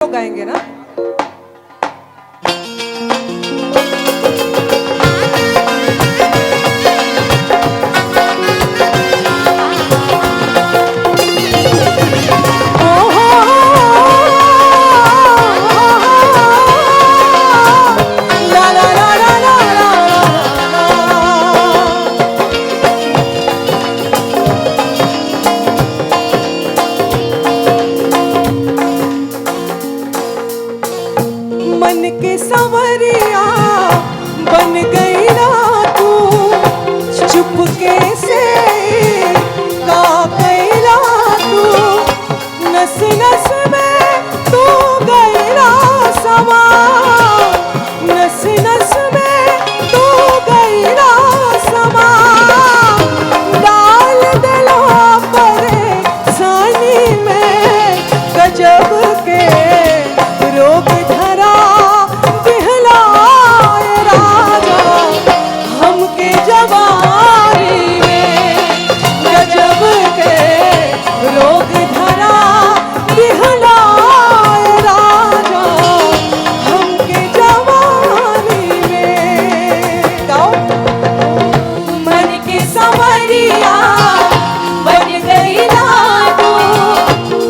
लोग गाएंगे ना। मन के संवरिया बन गई ना तू, चुपके से का गईला तू, नस नस में तू गईला समा, नस नस में तू गईला समा, डाल दिलो परेशानी में गजब के रोग धरा दिहलाए राजा हमके जवानी में, गजब के रोग धरा दिहलाए राजा हमके जवानी में। गाओ। मन के संवरिया बन गई ना तू,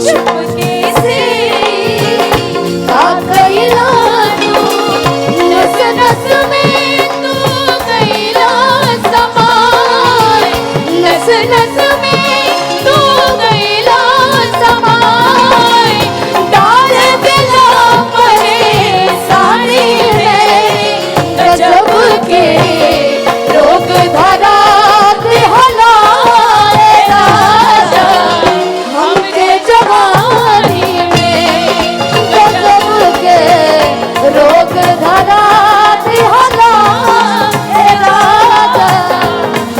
चुपके से का गईला तू, नस नस में तू गईला समाए, नस नस में तू गईला समाए, डाल दिला परेशानी में गजब के रोग धरा दिहलाए राजा हमके जवानी में, गजब के रोग धरा दिहलाए राजा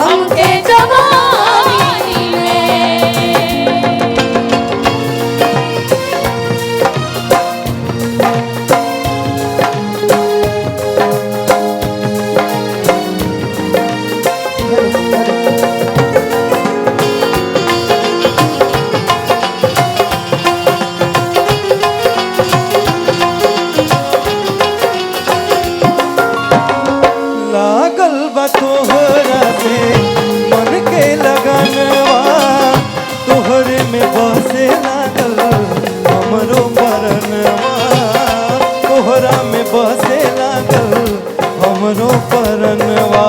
हमके जवानी में। लागल बा तोहरा से मन के लगनवा, तोहरे में बसे लागल हमरो परनवा, तोहरा में बसे लागल हमरो परनवा।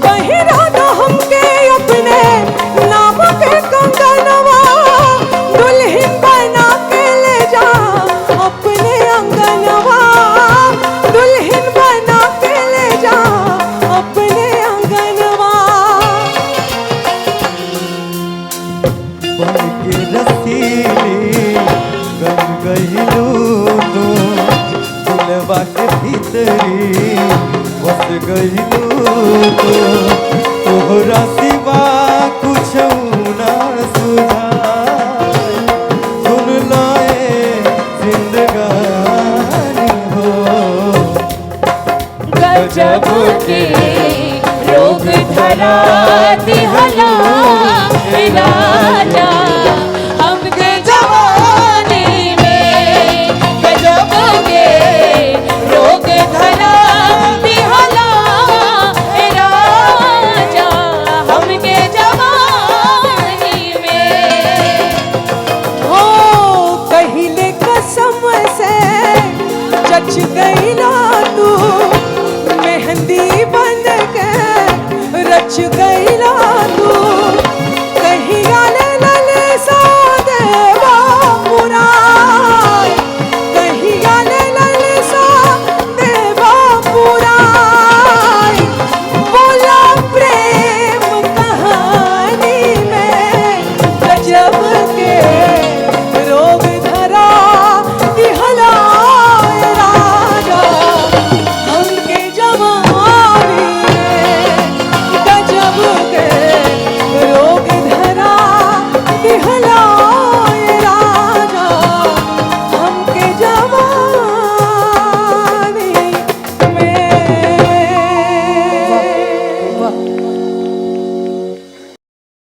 पहिरा दो हमके अपने नाम के कंगनवा, दुल्हन बना के ले जा अपने अंगनवा, दुल्हन बना के ले जा अपने अंगनवा। बन के रसीली बन गईलू तू, दिलवा के भीतरी बस गईलू तू, तोहरा सिवा कुछ ना सुझाए, सुन लाए जिंदगानी हो, गजब के रोग धरा दिहलाए राजा